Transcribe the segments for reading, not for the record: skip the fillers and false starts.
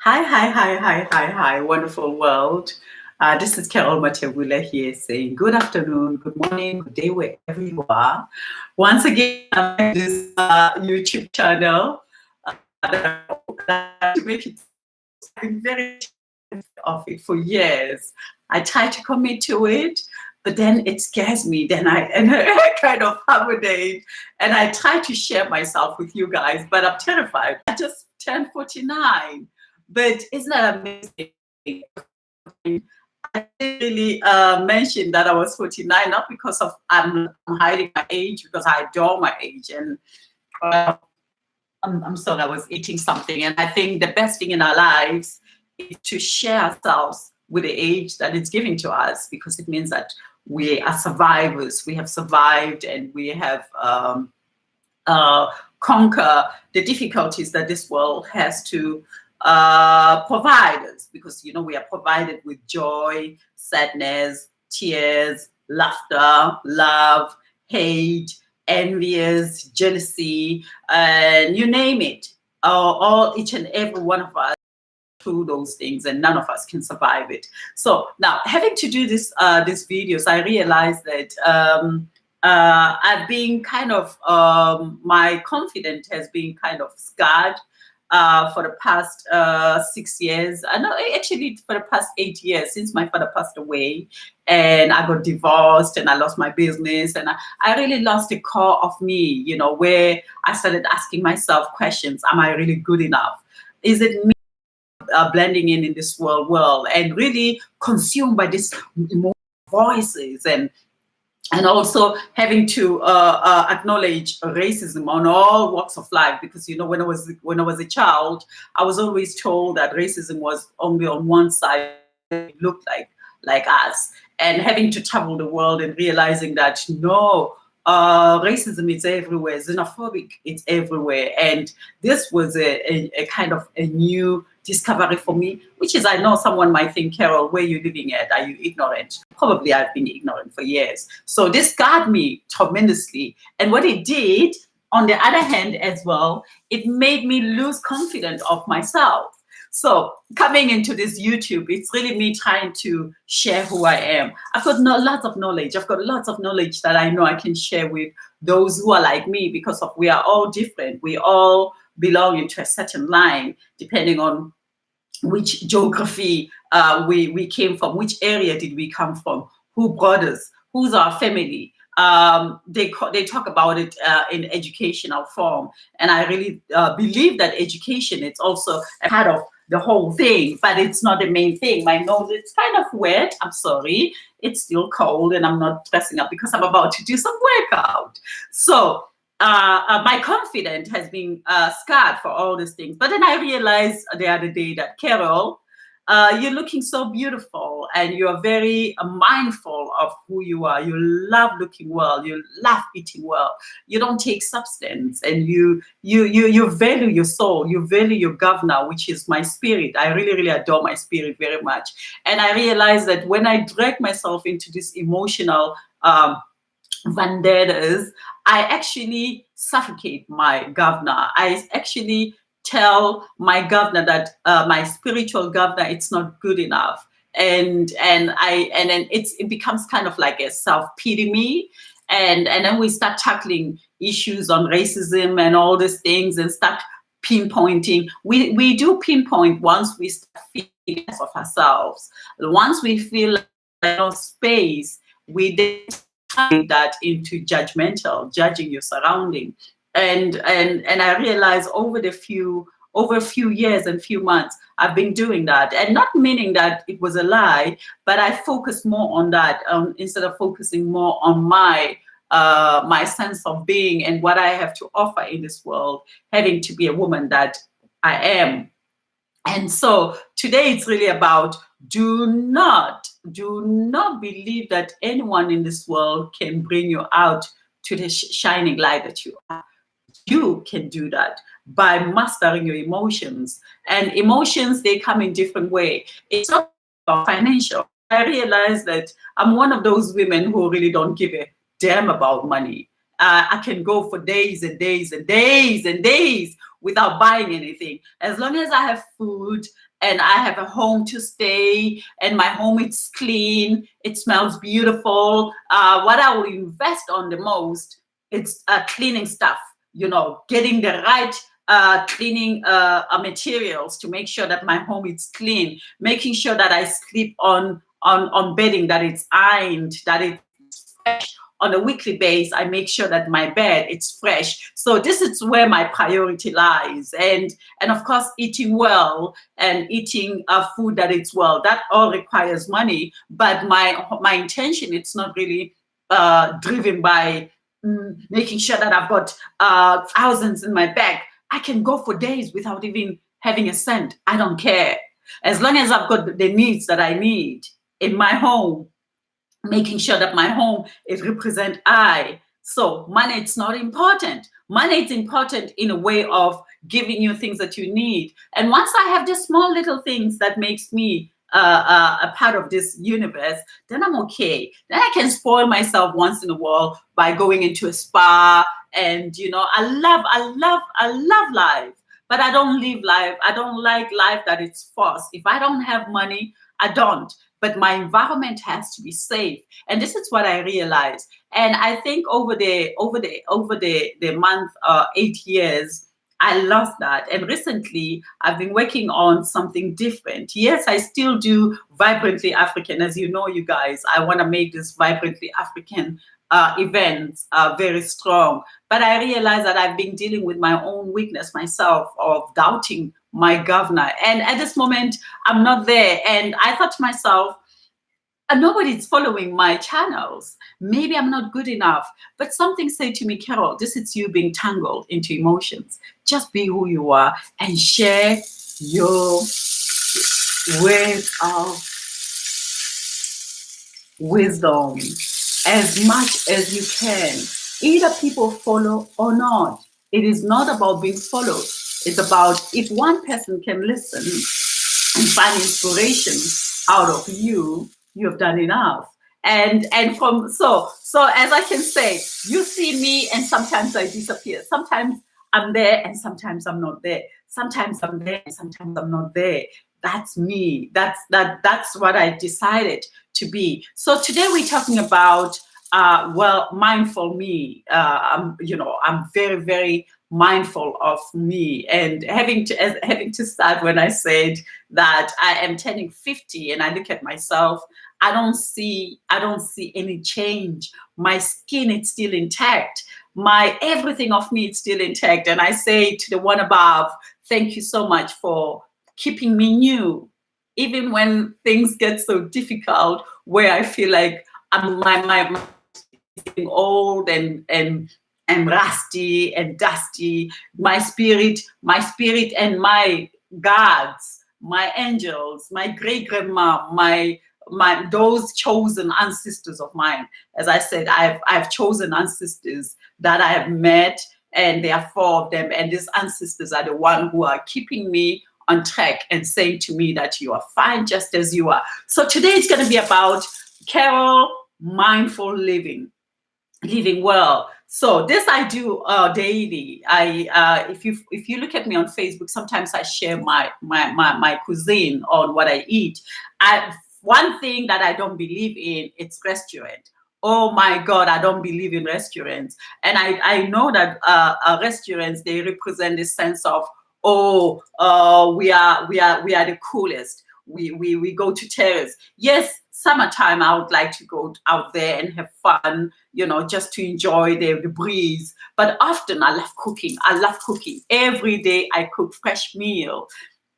Hi, wonderful world. This is carolmathebula here saying good afternoon, good morning, good day, wherever you are. Once again, I'm at this YouTube channel to make it. I've been very of it for years. I try to commit to it, but then it scares me. Then I kind of hibernate and I try to share myself with you guys, but I'm terrified. I just turned 49. But isn't that amazing? I really mentioned that I was 49, not because of I'm hiding my age, because I adore my age. And I'm sorry, I was eating something. And I think the best thing in our lives is to share ourselves with the age that it's giving to us, because it means that we are survivors. We have survived and we have conquer the difficulties that this world has to provide us, because we are provided with joy, sadness, tears, laughter, love, hate, envious, jealousy, and you name it. All each and every one of us through those things, and none of us can survive it. So now, having to do this these videos, I realized that I've been kind of my confidence has been kind of scarred for the past 6 years. I know, actually for the past 8 years, since my father passed away and I got divorced and I lost my business, and I really lost the core of me, where I started asking myself questions. Am I really good enough? Is it me blending in this world and really consumed by these voices, and also having to acknowledge racism on all walks of life, because when I was a child, I was always told that racism was only on one side. It looked like us, and having to travel the world and realizing that no, racism is everywhere, xenophobic, it's everywhere. And this was a kind of a new discovery for me, which is, I know someone might think, Carol, where are you living at? Are you ignorant? Probably I've been ignorant for years. So this scarred me tremendously. And what it did, on the other hand as well, it made me lose confidence of myself. So coming into this YouTube, it's really me trying to share who I am. I've got lots of knowledge. I've got lots of knowledge that I know I can share with those who are like me, because we are all different. We all belong into a certain line, depending on which geography we came from, which area did we come from, who brought us, who's our family. They talk about it in educational form, and I really believe that education is also a part of the whole thing, but it's not the main thing. My nose is kind of wet. I'm sorry. It's still cold, and I'm not dressing up because I'm about to do some workout. So my confidence has been scarred for all these things. But then I realized the other day that, Carol, you're looking so beautiful, and you're very mindful of who you are. You love looking well. You love eating well. You don't take substance, and you value your soul. You value your governor, which is my spirit. I really, really adore my spirit very much. And I realized that when I drag myself into this emotional vendettas, I actually suffocate my governor. I actually tell my governor that my spiritual governor, it's not good enough, and then it becomes kind of like a self-pity me, and then we start tackling issues on racism and all these things, and start pinpointing. We do pinpoint once we start feeling less of ourselves. Once we feel like space, we then that into judging your surrounding. And I realized over a few years and few months, I've been doing that, and not meaning that it was a lie, but I focus more on that instead of focusing more on my sense of being and what I have to offer in this world, having to be a woman that I am. And so today it's really about, do not believe that anyone in this world can bring you out to the shining light that you are. You can do that by mastering your emotions. And emotions, they come in different ways. It's not about financial. I realize that I'm one of those women who really don't give a damn about money. I can go for days and days and days and days without buying anything. As long as I have food and I have a home to stay and my home is clean, it smells beautiful. What I will invest on the most, it's cleaning stuff, you know, getting the right cleaning materials to make sure that my home is clean, making sure that I sleep on bedding that it's ironed, that it's fresh. On a weekly basis, I make sure that my bed is fresh. So this is where my priority lies, and of course, eating well and eating food that it's well. That all requires money, but my intention, it's not really driven by making sure that I've got thousands in my bag. I can go for days without even having a cent. I don't care, as long as I've got the needs that I need in my home, making sure that my home is represent I. So money, it's not important. Money is important in a way of giving you things that you need. And once I have just small little things that makes me a part of this universe, then I'm okay. Then I can spoil myself once in a while by going into a spa. And you know, I love life, but I don't live life. I don't like life that it's forced. If I don't have money, I don't. But my environment has to be safe, and this is what I realized. And I think over the month 8 years, I lost that. And recently, I've been working on something different. Yes, I still do Vibrantly African, as you know, you guys. I want to make this Vibrantly African events very strong. But I realized that I've been dealing with my own weakness myself of doubting my governor. And at this moment, I'm not there. And I thought to myself, nobody's following my channels. Maybe I'm not good enough. But something said to me, Carol, this is you being tangled into emotions. Just be who you are and share your words of wisdom as much as you can. Either people follow or not. It is not about being followed. It's about if one person can listen and find inspiration out of you, you have done enough. And from so as I can say, you see me and sometimes I disappear. Sometimes I'm there and sometimes I'm not there. Sometimes I'm there and sometimes I'm not there. That's me. That's what I decided to be. So today we're talking about mindful me. I'm very, very mindful of me, and having to start when I said that I am turning 50 and I look at myself, I don't see any change. My skin is still intact. My everything of me is still intact. And I say to the one above, thank you so much for keeping me new, even when things get so difficult, where I feel like I'm my getting old and rusty and dusty. My spirit and my gods, my angels, my great grandma, my those chosen ancestors of mine. As I said, I've chosen ancestors that I have met, and there are 4 of them. And these ancestors are the one who are keeping me on track and saying to me that you are fine just as you are. So today it's going to be about Carol mindful living well. So this I do daily. If you look at me on Facebook, sometimes I share my cuisine on what I eat. One thing that I don't believe in, it's restaurant. Oh my God, I don't believe in restaurants. And I know that restaurants, they represent this sense of, we are the coolest. We go to terrace. Yes, summertime, I would like to go out there and have fun, just to enjoy the breeze. But often I love cooking. Every day I cook fresh meal.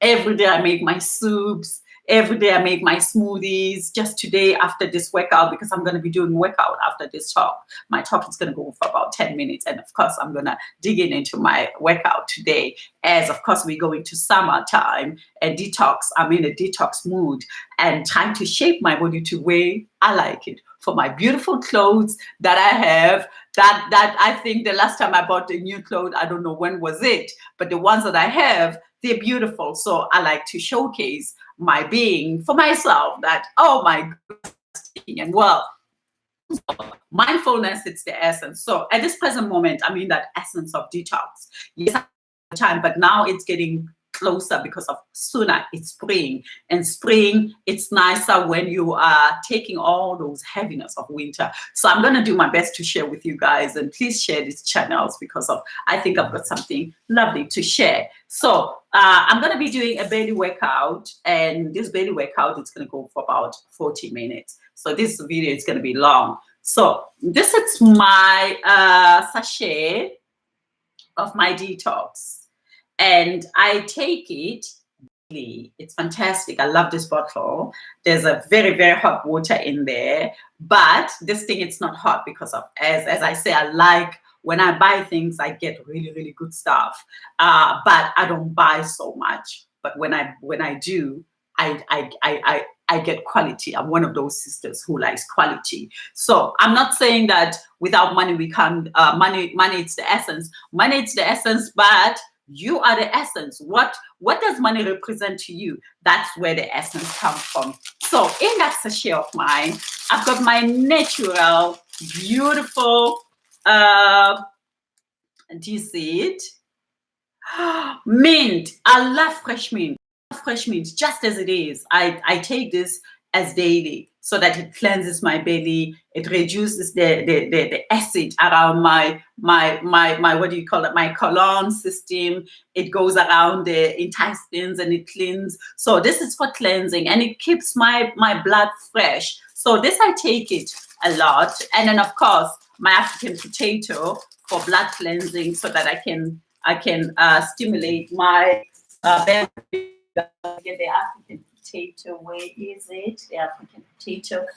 Every day I make my soups. Every day I make my smoothies. Just today after this workout, because I'm going to be doing workout after this talk. My talk is going to go for about 10 minutes. And of course, I'm going to dig into my workout today, as of course we go into summertime and detox. I'm in a detox mood and trying to shape my body to way I like it. For my beautiful clothes that I have, that I think the last time I bought a new clothes, I don't know when was it, but the ones that I have, they're beautiful. So I like to showcase my being for myself, that, oh my goodness, and well, Mindfulness, it's the essence. So at this present moment, I'm in that essence of detox. Yes, I have time, but now it's getting closer because of sooner it's spring, and spring it's nicer when you are taking all those heaviness of winter. So I'm going to do my best to share with you guys, and please share these channels because of I think I've got something lovely to share. So I'm going to be doing a belly workout, and this belly workout is going to go for about 40 minutes. So this video is going to be long. So this is my sachet of my detox, and I take it daily. It's fantastic. I love this bottle. There's a very, very hot water in there, but this thing, it's not hot because of, as I say, I like when I buy things, I get really, really good stuff. But I don't buy so much. But when I do, I get quality. I'm one of those sisters who likes quality. So I'm not saying that without money we can't. Money it's the essence. Money it's the essence, but you are the essence. What does money represent to you? That's where the essence comes from. So in that sachet of mine, I've got my natural, beautiful. Do you see it? Mint. I love fresh mint. Fresh mint just as it is. I take this as daily so that it cleanses my belly. It reduces the acid around my what do you call it, my colon system. It goes around the intestines and it cleans. So this is for cleansing, and it keeps my blood fresh. So this I take it a lot. And then of course my African potato for blood cleansing, so that I can stimulate my belly. Get the African potato. Where is it? The African potato. And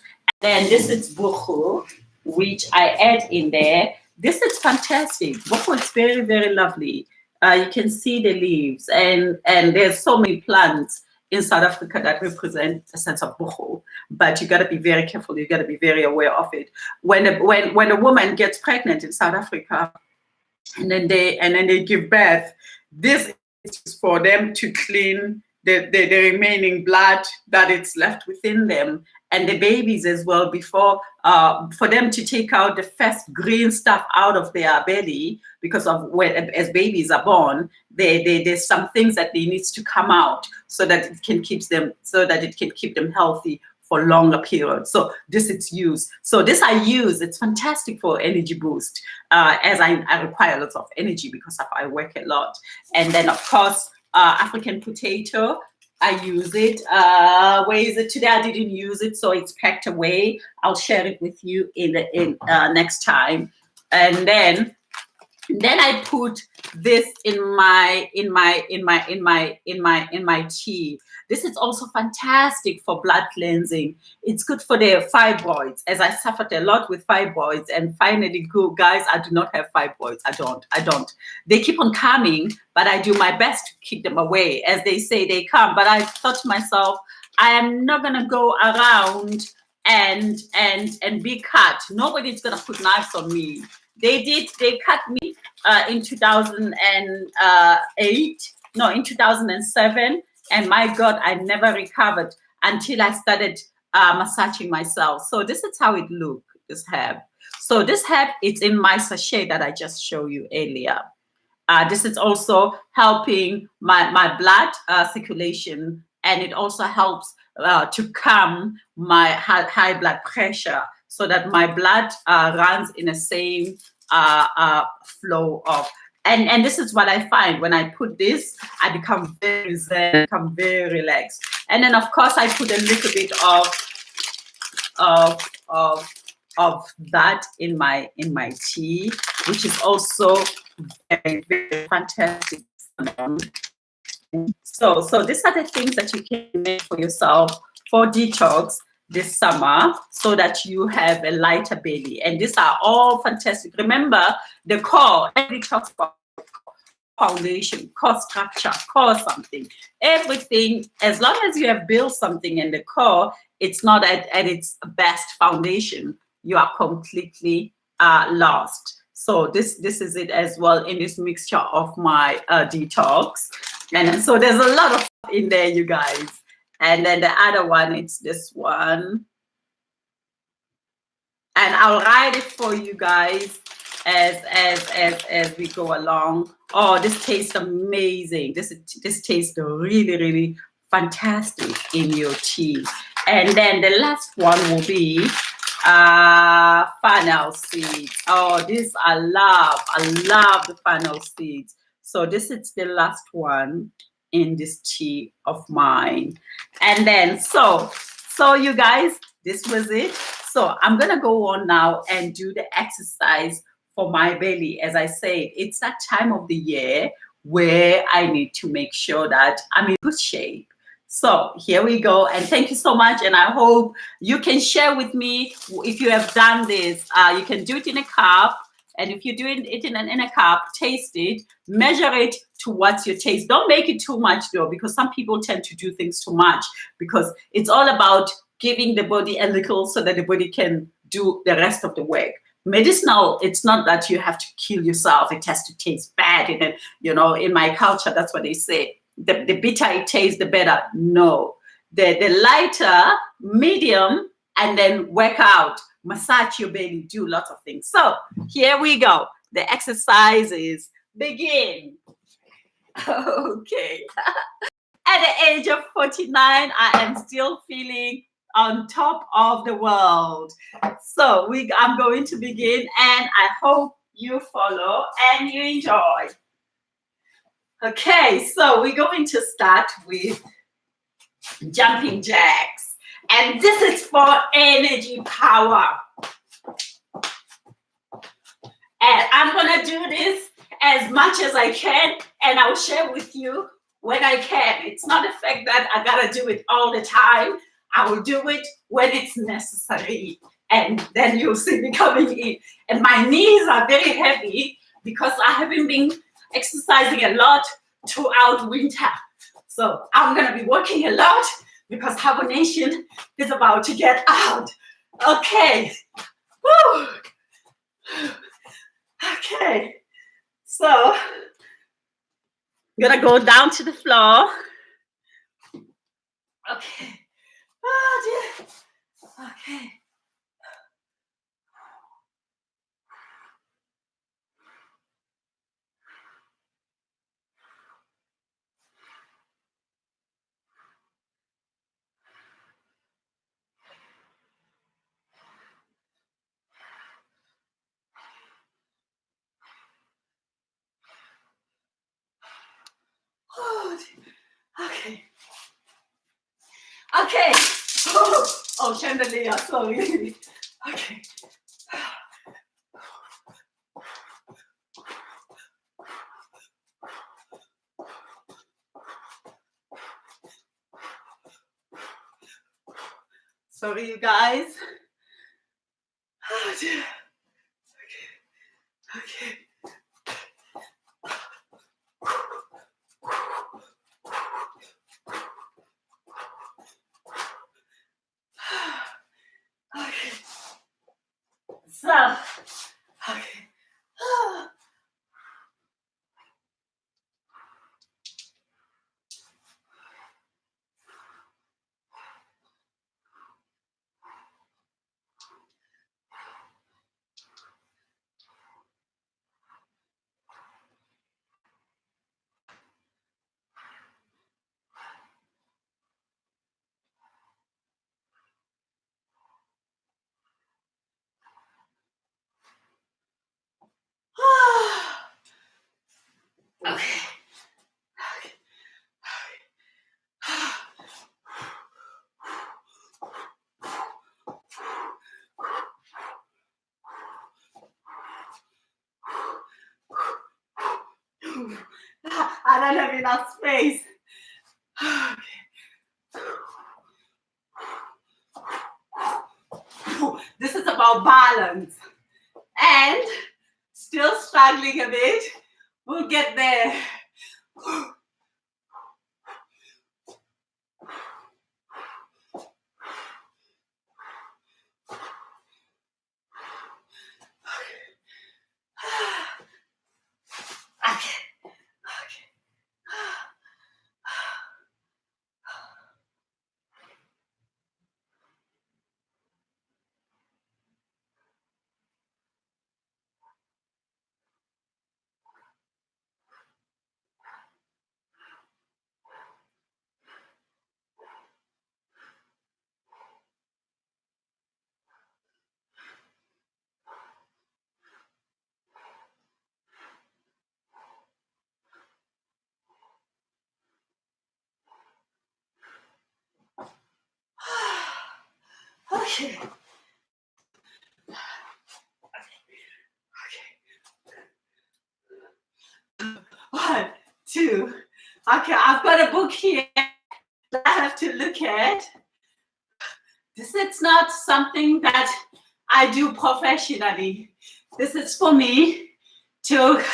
then this is buchu, which I add in there. This is fantastic. Buchu is very, very lovely. You can see the leaves, and there's so many plants in South Africa that represent a sense of buchu. But you got to be very careful. You got to be very aware of it. When a woman gets pregnant in South Africa, and then they give birth, this is for them to clean the remaining blood that is left within them, and the babies as well, before for them to take out the first green stuff out of their belly, because of as babies are born, there's some things that they needs to come out so that it can keep them healthy for longer periods. So this it's used. So this I use. It's fantastic for energy boost, as I require lots of energy because I work a lot. And then of course African potato, I use it. Where is it today? I didn't use it, so it's packed away. I'll share it with you in next time. And then I put this in my tea. This is also fantastic for blood cleansing. It's good for the fibroids, as I suffered a lot with fibroids, and finally, guys, I do not have fibroids. I don't. They keep on coming, but I do my best to keep them away. As they say, they come. But I thought to myself, I am not gonna go around and be cut. Nobody's gonna put knives on me. They cut me in 2008, no, in 2007. And my God, I never recovered until I started massaging myself. So this is how it looked, this herb. So this herb, it's in my sachet that I just showed you earlier. This is also helping my blood circulation, and it also helps to calm my high blood pressure, so that my blood runs in the same flow of. And this is what I find when I put this, I become very zen, become very relaxed. And then of course I put a little bit of that in my tea, which is also very, very fantastic. So these are the things that you can make for yourself for detox this summer, so that you have a lighter belly. And these are all fantastic. Remember, the core, every talks about foundation, core structure, core something. Everything, as long as you have built something in the core, it's not at its best foundation, you are completely lost. So this is it as well in this mixture of my detox. And so there's a lot of stuff in there, you guys. And then the other one, it's this one. and I'll write it for you guys as we go along. Oh, this tastes amazing. This tastes really, really fantastic in your tea. And then the last one will be Fennel Seeds. Oh, this I love the Fennel Seeds. So this is the last one in this tea of mine. And then so you guys, this was it. So I'm gonna go on now and do the exercise for my belly. As I said, it's that time of the year where I need to make sure that I'm in good shape. So here we go, and thank you so much. And I hope you can share with me if you have done this. You can do it in a cup, and if you're doing it in a cup, taste it, measure it to what's your taste. Don't make it too much though, because some people tend to do things too much, because it's all about giving the body a little so that the body can do the rest of the work. Medicinal, it's not that you have to kill yourself. It has to taste bad. And in my culture, that's what they say. The bitter it tastes, the better. No, the lighter, medium, and then work out, massage your belly, do lots of things. So here we go. The exercises begin. Okay. At the age of 49, I am still feeling on top of the world. So I'm going to begin, and I hope you follow and you enjoy. Okay, so we're going to start with jumping jacks. And this is for energy power. And I'm going to do this as much as I can, and I'll share with you when I can. It's not the fact that I got to do it all the time. I will do it when it's necessary. And then you'll see me coming in. And my knees are very heavy because I haven't been exercising a lot throughout winter. So I'm going to be working a lot because hibernation is about to get out. Okay. Woo. Okay. So I'm going to go down to the floor. Okay. Oh, dear. Okay. Oh, okay. Okay. Oh, chandelier, sorry. Okay. Sorry, you guys. Oh, dear. Okay. Okay. So, okay. Okay. I don't have enough space. This is about balance and still struggling a bit. We'll get there. Okay. Okay. 1, 2. Okay, I've got a book here that I have to look at. This is not something that I do professionally. This is for me to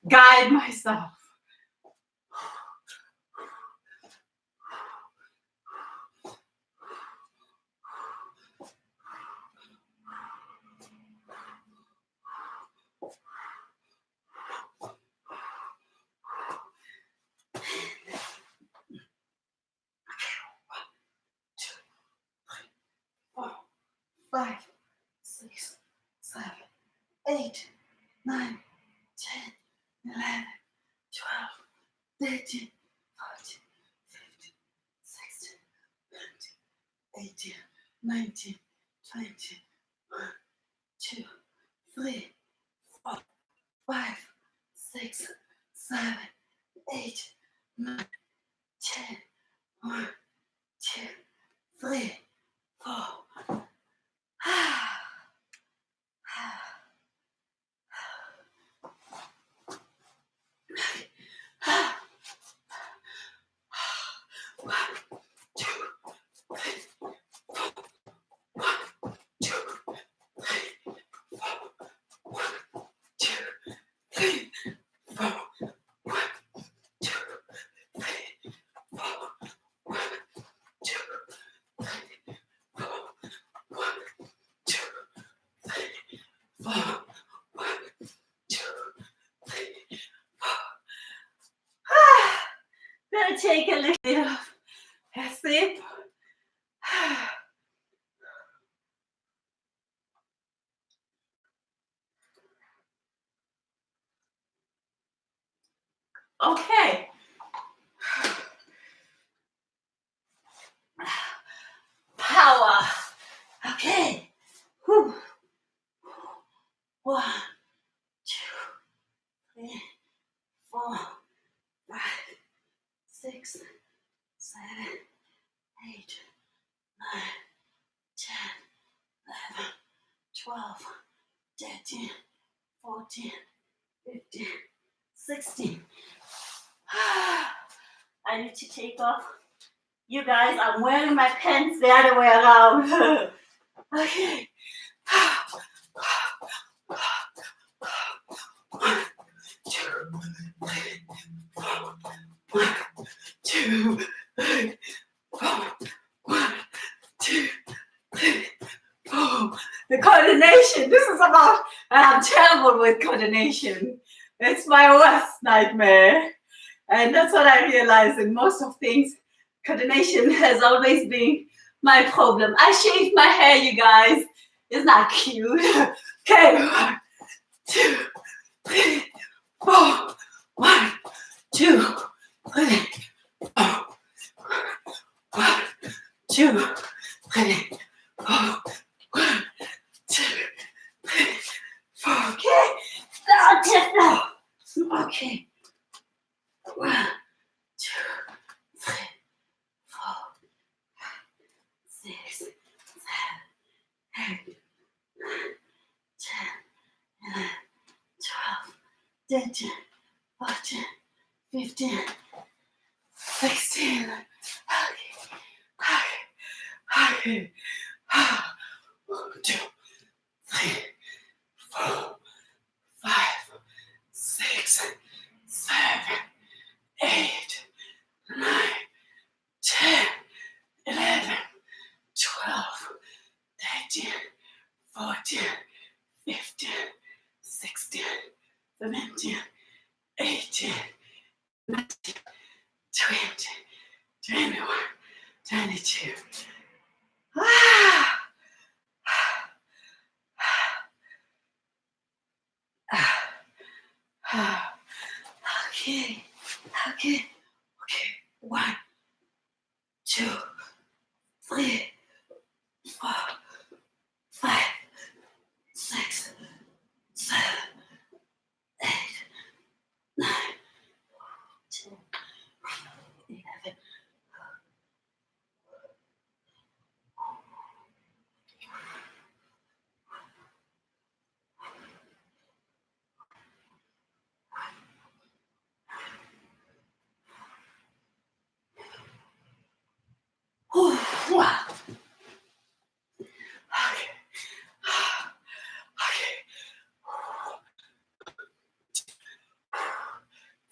guide myself. Four, 5, 6, 7, 8, 9, 10, 11, 12, 13, 14, 15, 16, 17, 18, 19, 20, 1, 2, 3, 4, 5, 6, 7, 8, 9, 10, 1, 2, 3, 4. Gonna take a little bit of a sip. Okay. Power. Okay. Whew. 1, 2, 3, 4, 5, 6, 7, 8, 9, 10, 11, 12, 13, 14, 15, 16. I need to take off. You guys, I'm wearing my pants the other way around. Okay. 1, 2, 3, 4. 1, 2, 3, 4. 1, 2, 3, 4. The coordination. This is about. I'm terrible with coordination. It's my worst nightmare. And that's what I realized in most of things. Coordination has always been my problem. I shaved my hair, you guys. It's not cute. Okay, 1, 2, 3, 4. 1, 2, 3, 4. 1, 2, 3, 4. 1, 2, 3, 4. Okay. Now tip now. Okay. 1, 2, 3, 4, 6, 7, 8, 9, 10, 11, 12, 13, 14, 15, 16. Okay. 1, 2, 3, 4, 5, 6, 7, 8, 9, 10, 11, 12, 13, 14, 15, 16, 17, 18, 19, 20, 21, 22. Okay. 1, 2, 3, 4, 5, 6, 7, 8, 9, 10, 11.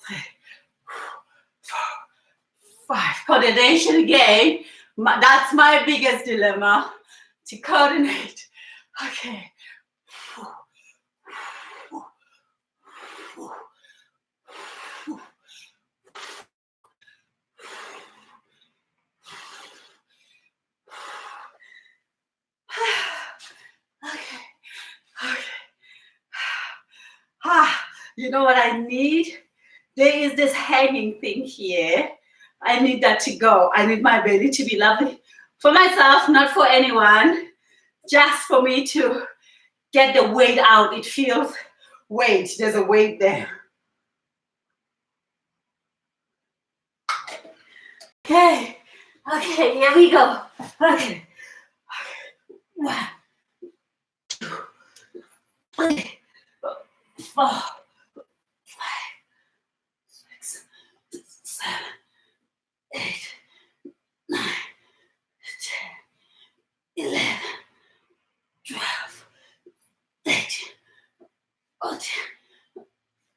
3, 4, 5. Coordination again. That's my biggest dilemma, to coordinate. Okay. Okay. You know what I need? There is this hanging thing here. I need that to go. I need my belly to be lovely for myself, not for anyone. Just for me to get the weight out. It feels weight. There's a weight there. Okay. Okay, here we go. Okay. 1, 2, 3, 4, 5, 6, 7, 8, 9, 10, 11, 12, 13, 14,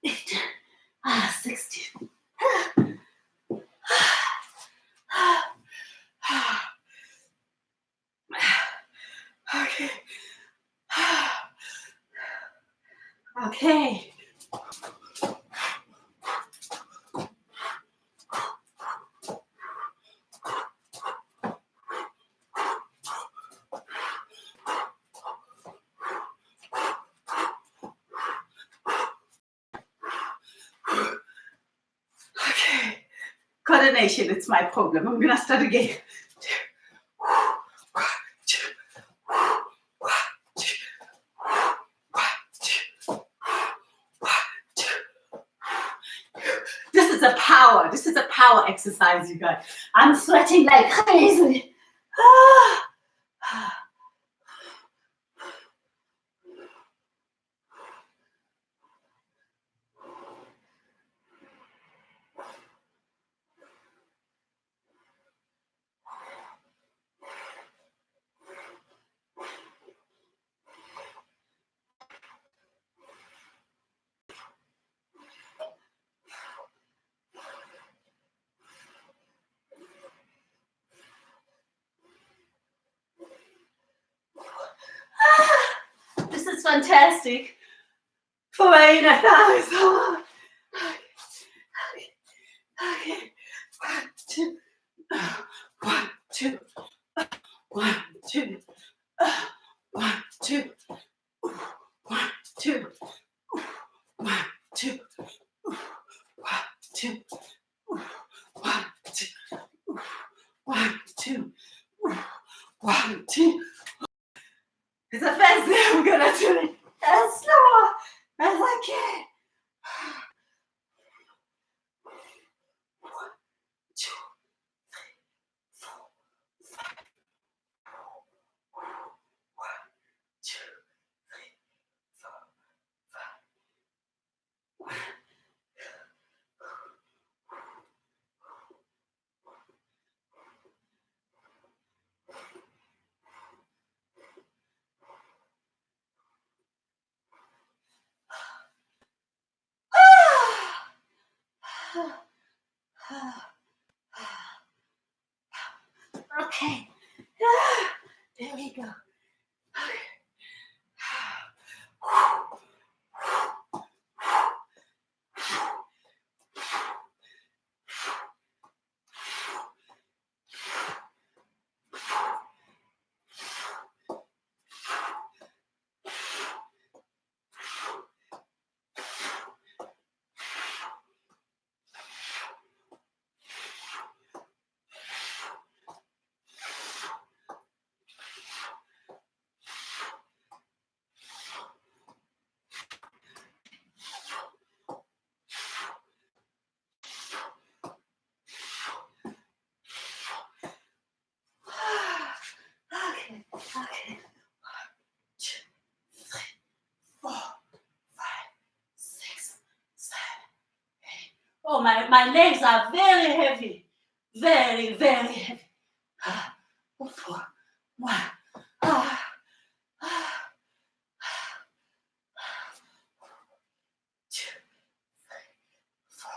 15, 16. Okay. Okay. Okay. Coordination, it's my problem. I'm gonna start again. This is a power exercise, you guys. I'm sweating like crazy. This is fantastic for my inner thighs. Okay. 1, 2, 1, 2, 1, 2, 1, 2, 1, 2, 1, 2, 1, 2, 1, 2, 1, 2, 1, 2. It's the first day I'm gonna do it as slow as I can. 1, 2, 3, 4, 5. 1, 2, 3, 4, 5. Okay. There we go. Okay. 1, 2, 3, 4, 5, 6, 7, 8. Oh, my legs are very heavy. Very, very heavy. 4, 1. 2, 3, 4,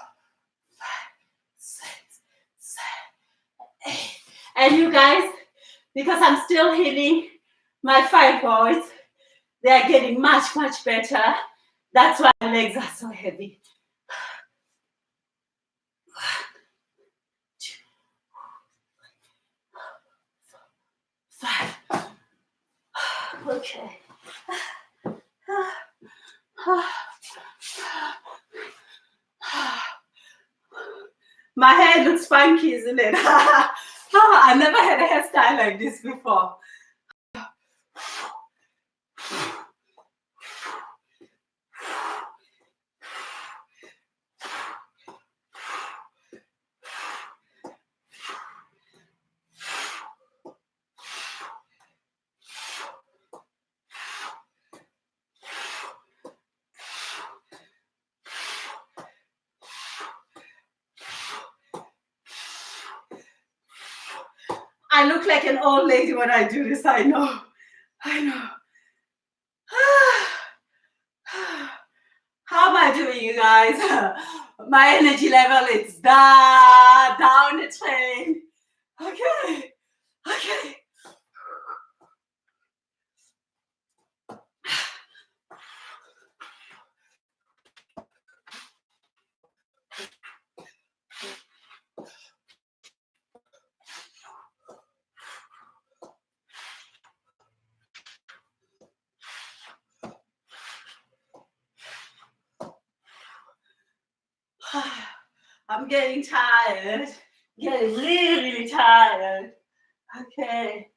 And you guys, because I'm still healing my fibroids, they're getting much, much better. That's why my legs are so heavy. 5. Okay. My hair looks funky, isn't it? I never had a hairstyle like this before. I look like an old lady when I do this, I know. I know. How am I doing, you guys? My energy level is down the train. Okay. Okay. I'm getting tired. Getting really, really tired. Okay.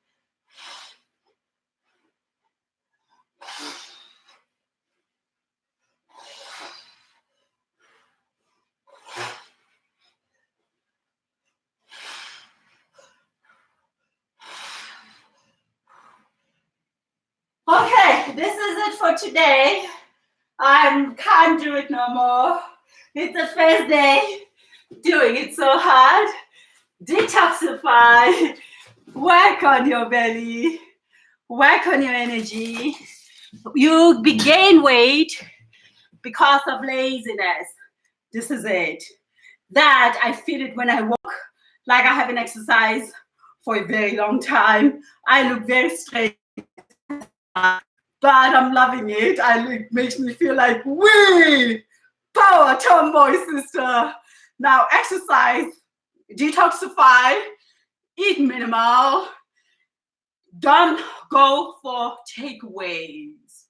Okay, this is it for today. I can't do it no more. It's the first day doing it so hard. Detoxify. Work on your belly. Work on your energy. You gain weight because of laziness. This is it. That I feel it when I walk, like I haven't exercised for a very long time. I look very straight, but I'm loving it. It makes me feel like, wee, power, tomboy sister. Now exercise, detoxify, eat minimal. Don't go for takeaways.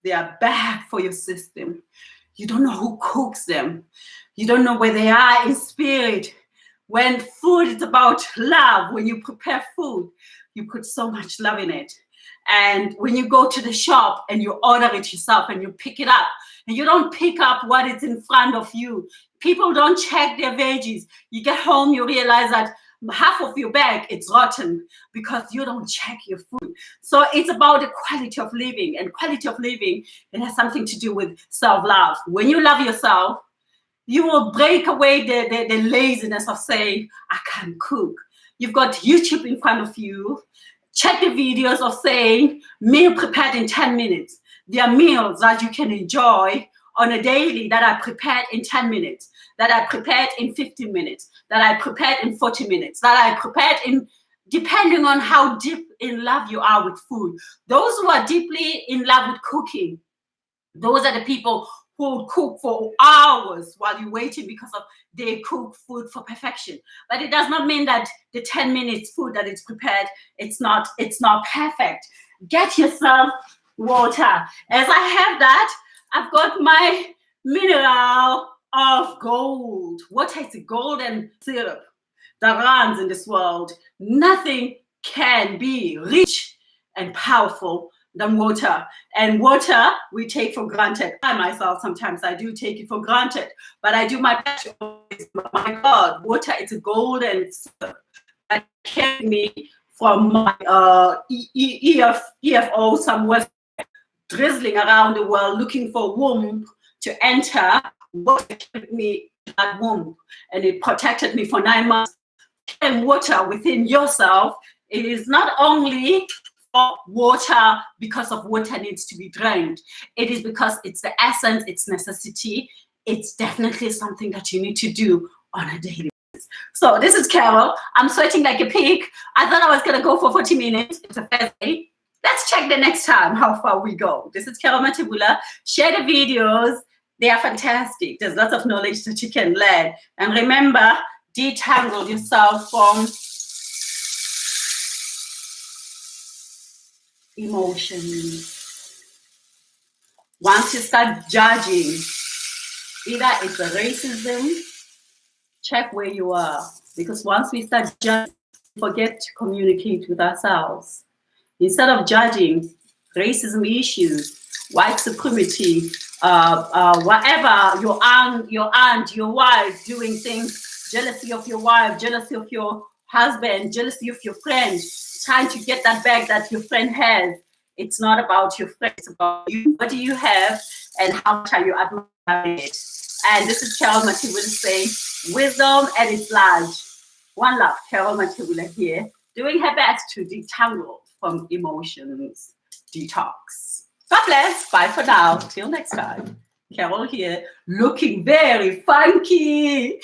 They are bad for your system. You don't know who cooks them. You don't know where they are in spirit. When food is about love, when you prepare food, you put so much love in it. And when you go to the shop and you order it yourself and you pick it up, and you don't pick up what is in front of you. People don't check their veggies. You get home, you realize that half of your bag it's rotten because you don't check your food. So it's about the quality of living, and quality of living, it has something to do with self-love. When you love yourself, you will break away the laziness of saying, I can't cook. You've got YouTube in front of you. Check the videos of saying, meal prepared in 10 minutes. There are meals that you can enjoy on a daily that are prepared in 10 minutes, that are prepared in 15 minutes, that are prepared in 40 minutes, that are prepared in, depending on how deep in love you are with food. Those who are deeply in love with cooking, those are the people who cook for hours while you're waiting because of they cook food for perfection. But it does not mean that the 10 minutes food that is prepared, it's not perfect. Get yourself water. As I have that, I've got my mineral of gold. Water is a golden syrup that runs in this world. Nothing can be rich and powerful than water. And water we take for granted. I myself, sometimes I do take it for granted, but I do my best. My God, water is a golden syrup that kept me from my EFO somewhere drizzling around the world looking for womb to enter. Water kept me in that womb, and it protected me for 9 months. And water within yourself, it is not only for water because of water needs to be drained. It is because it's the essence, it's necessity. It's definitely something that you need to do on a daily basis. So this is Carol. I'm sweating like a pig. I thought I was gonna go for 40 minutes. It's a Thursday. Let's check the next time how far we go. This is carolmathebula. Share the videos. They are fantastic. There's lots of knowledge that you can learn. And remember, detangle yourself from emotions. Once you start judging, either it's a racism, check where you are. Because once we start judging, we forget to communicate with ourselves. Instead of judging racism issues, white supremacy, whatever, your aunt, your wife doing things, jealousy of your wife, jealousy of your husband, jealousy of your friend, trying to get that bag that your friend has. It's not about your friend, it's about you. What do you have and how much are you admiring it? And this is carolmathebula saying, wisdom at its large. One love, carolmathebula here, doing her best to detangle from emotions, detox. God bless. Bye for now. Till next time. Carol here, looking very funky.